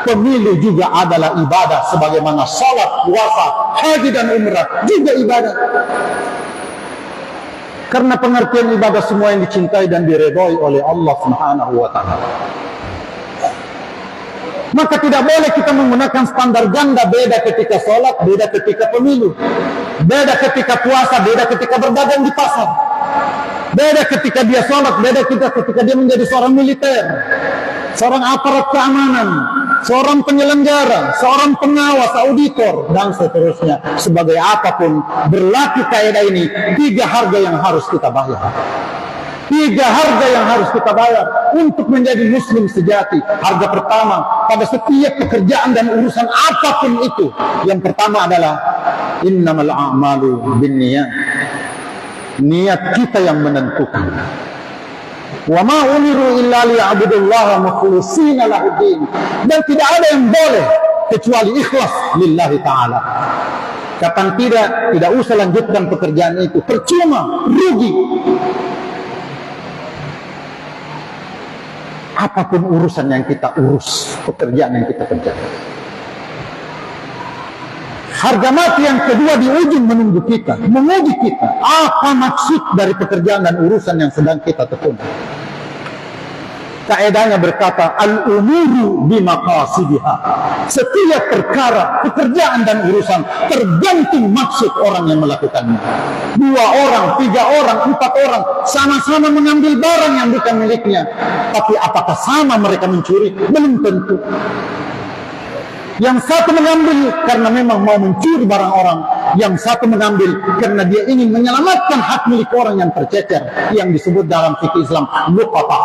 pemilu juga adalah ibadah, sebagaimana salat, puasa, haji dan umrah juga ibadah. Karena pengertian ibadah semua yang dicintai dan diredhoi oleh Allah Subhanahu wa taala. Maka tidak boleh kita menggunakan standar ganda, beda ketika sholat, beda ketika pemilu, beda ketika puasa, beda ketika berdagang di pasar, beda ketika dia sholat, beda ketika dia menjadi seorang militer, seorang aparat keamanan, seorang penyelenggara, seorang pengawas, auditor, dan seterusnya. Sebagai apapun berlaku kaidah ini, 3 harga yang harus kita bayar. 3 harga yang harus kita bayar untuk menjadi muslim sejati. Harga pertama pada setiap pekerjaan dan urusan apapun itu, yang pertama adalah innamal a'malu binniyat. Niat kita yang menentukan. Wa ma umiru illa liya'budullaha mukhlishina lahuddin. Dan tidak ada yang boleh kecuali ikhlas lillahi ta'ala. Kapan tidak usah lanjutkan pekerjaan itu, percuma, rugi. Apapun urusan yang kita urus, pekerjaan yang kita kerjakan. Harga mati yang kedua di ujung menunggu kita, menguji kita. Apa maksud dari pekerjaan dan urusan yang sedang kita tekuni? Kaedahnya berkata, al-umuru bimaqasidiha. Setiap perkara, pekerjaan dan urusan tergantung maksud orang yang melakukannya. 2 orang, 3 orang, 4 orang sama-sama mengambil barang yang bukan miliknya. Tapi apakah sama mereka mencuri? Belum tentu. Yang satu mengambil karena memang mau mencuri barang orang, yang satu mengambil karena dia ingin menyelamatkan hak milik orang yang tercecer, yang disebut dalam fikih Islam luqata,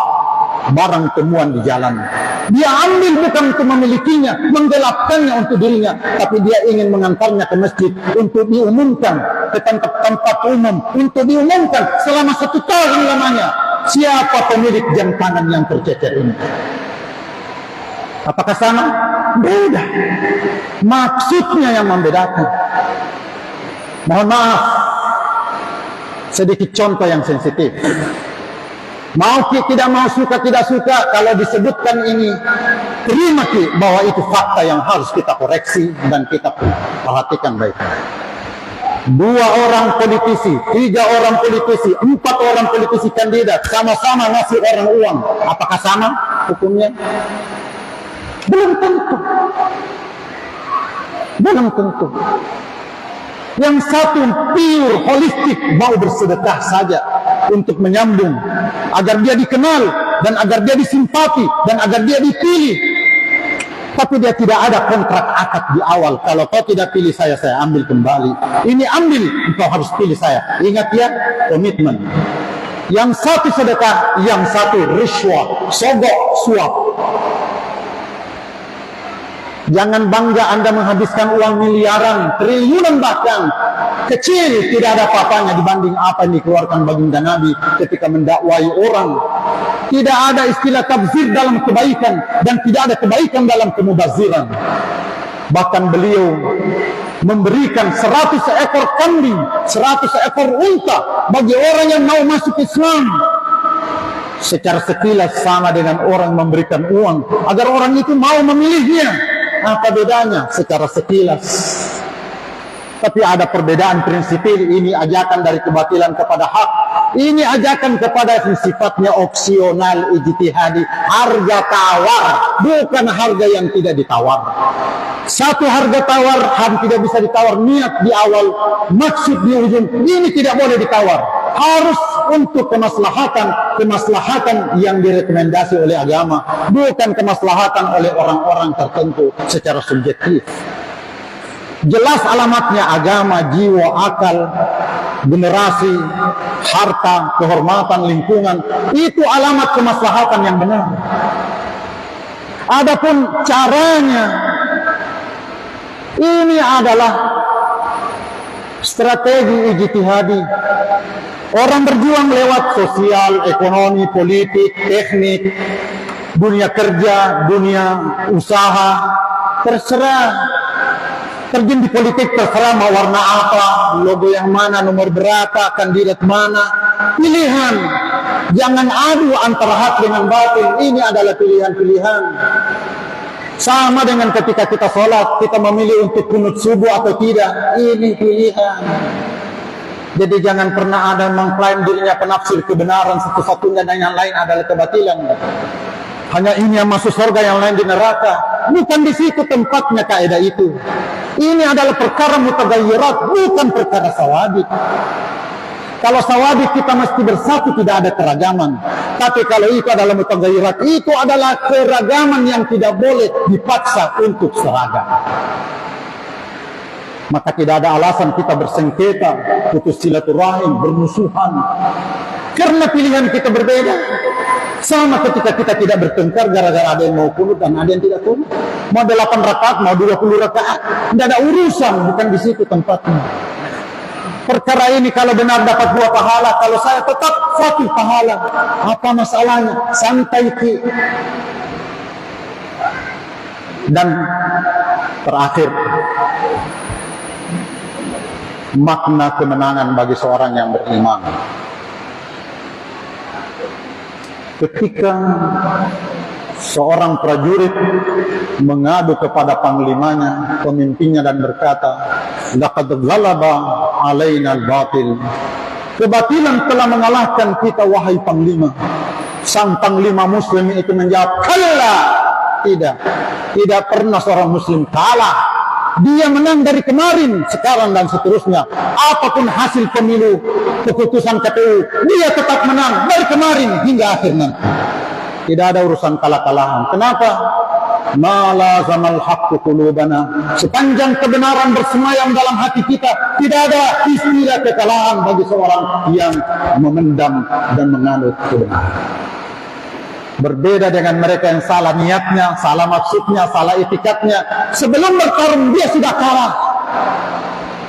barang temuan di jalan. Dia ambil bukan untuk memilikinya, menggelapkannya untuk dirinya, tapi dia ingin mengantarnya ke masjid untuk diumumkan, ke tempat umum, untuk diumumkan selama 1 tahun lamanya siapa pemilik jam tangan yang tercecer ini. Apakah sama? Beda. Maksudnya yang membedakan. Mohon maaf, sedikit contoh yang sensitif. Mau tidak mau, suka tidak suka, kalau disebutkan ini, terima bahwa itu fakta yang harus kita koreksi dan kita perhatikan baik-baik. 2 orang politisi, 3 orang politisi, 4 orang politisi kandidat sama-sama ngasih orang uang. Apakah sama hukumnya? Belum tentu. Belum tentu. Yang satu pure holistik, mau bersedekah saja untuk menyambung, agar dia dikenal dan agar dia disimpati dan agar dia dipilih. Tapi dia tidak ada kontrak akad di awal. Kalau kau tidak pilih saya ambil kembali. Ini ambil, engkau harus pilih saya. Ingat ya, komitmen. Yang satu sedekah, yang satu riswah, sogok, suap. Jangan bangga Anda menghabiskan uang miliaran, triliunan bahkan. Kecil, tidak ada apa-apanya dibanding apa yang dikeluarkan baginda Nabi ketika mendakwai orang. Tidak ada istilah tabzir dalam kebaikan, dan tidak ada kebaikan dalam kemubaziran. Bahkan beliau memberikan 100 ekor kambing, 100 ekor unta bagi orang yang mau masuk Islam. Secara sekilas sama dengan orang memberikan uang agar orang itu mau memilihnya. Apa bedanya secara sekilas? Tapi ada perbedaan prinsipil. Ini ajakan dari kebatilan kepada hak. Ini ajakan kepada yang sifatnya opsional, ijtihadi, harga tawar, bukan harga yang tidak ditawar. Satu harga tawar tidak bisa ditawar, niat di awal, maksud di ujung, ini tidak boleh ditawar. Harus untuk kemaslahatan yang direkomendasi oleh agama, bukan kemaslahatan oleh orang-orang tertentu secara subjektif. Jelas alamatnya agama, jiwa, akal, generasi, harta, kehormatan, lingkungan. Itu alamat kemaslahatan yang benar. Adapun caranya, ini adalah strategi ijtihadi. Orang berjuang lewat sosial, ekonomi, politik, teknik, dunia kerja, dunia usaha, terserah. Terjun di politik terserah mau warna apa, logo yang mana, nomor berapa, kandidat mana, pilihan. Jangan adu antara hak dengan batil. Ini adalah pilihan-pilihan. Sama dengan ketika kita sholat, kita memilih untuk kunut subuh atau tidak. Ini pilihan. Jadi jangan pernah ada yang mengklaim dirinya penafsir kebenaran, satu-satunya dan yang lain adalah kebatilan. Hanya ini yang masuk surga, yang lain di neraka. Bukan di situ tempatnya kaidah itu. Ini adalah perkara mutagayyirat, bukan perkara sawabit. Kalau sawabit kita mesti bersatu, tidak ada keragaman. Tapi kalau itu adalah mutagayyirat, itu adalah keragaman yang tidak boleh dipaksa untuk seragam. Maka tidak ada alasan kita bersengketa, putus silaturahim, bermusuhan. Karena pilihan kita berbeda. Sama ketika kita tidak bertengkar gara-gara ada yang mau kunut dan ada yang tidak kunut. Mau 8 rakaat, mau 20 rakaat. Tidak ada urusan, bukan di situ tempatnya. Perkara ini kalau benar dapat 2 pahala, kalau saya tetap 1 pahala. Apa masalahnya? Santai ki. Dan terakhir, makna kemenangan bagi seorang yang beriman. Ketika seorang prajurit mengadu kepada panglimanya, pemimpinnya dan berkata, laqad ghalaba alaina al-batil. Kebatilan telah mengalahkan kita wahai panglima. Sang panglima muslim itu menjawab, kalla. Tidak pernah seorang muslim kalah. Dia menang dari kemarin, sekarang dan seterusnya. Apapun hasil pemilu, keputusan KPU, dia tetap menang dari kemarin hingga akhir nanti. Tidak ada urusan kalah-kalahan. Kenapa? Malazamal haqqu qulubana. Sepanjang kebenaran bersemayam dalam hati kita, tidak ada istilah kekalahan bagi seorang yang memendam dan menganut kebenaran. Berbeda dengan mereka yang salah niatnya, salah maksudnya, salah etikatnya. Sebelum bertarung dia sudah kalah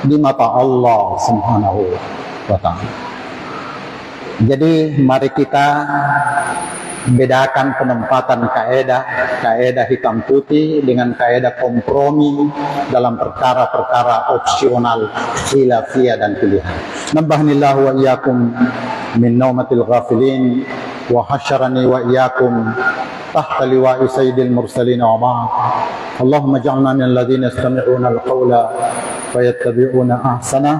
di mata Allah Subhanahu wa ta'ala. Jadi mari kita bedakan penempatan kaedah hitam putih dengan kaedah kompromi dalam perkara-perkara opsional, khilafiyah dan pilihan. Nabahanillahu wa iyyakum min naumatil ghafilin wa hasyarani wa iyyakum tahta liwa'i sayyidil mursalin wa ba'd. Allahumma ja'alna minal ladzina yastami'una al-qawla fayattabi'una ahsana.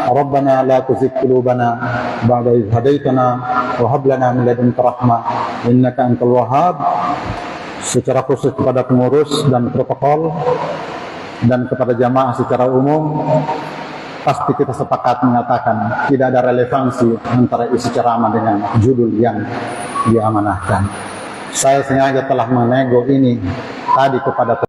Rabbana la tuzigh qulubana ba'da idh hadaytana wa hab lana min ladunka rahmah innaka antal wahhab. Secara khusus kepada pengurus dan protokol dan kepada jamaah secara umum, pasti kita sepakat mengatakan tidak ada relevansi antara isi ceramah dengan judul yang diamanahkan. Saya sengaja telah menego ini tadi kepada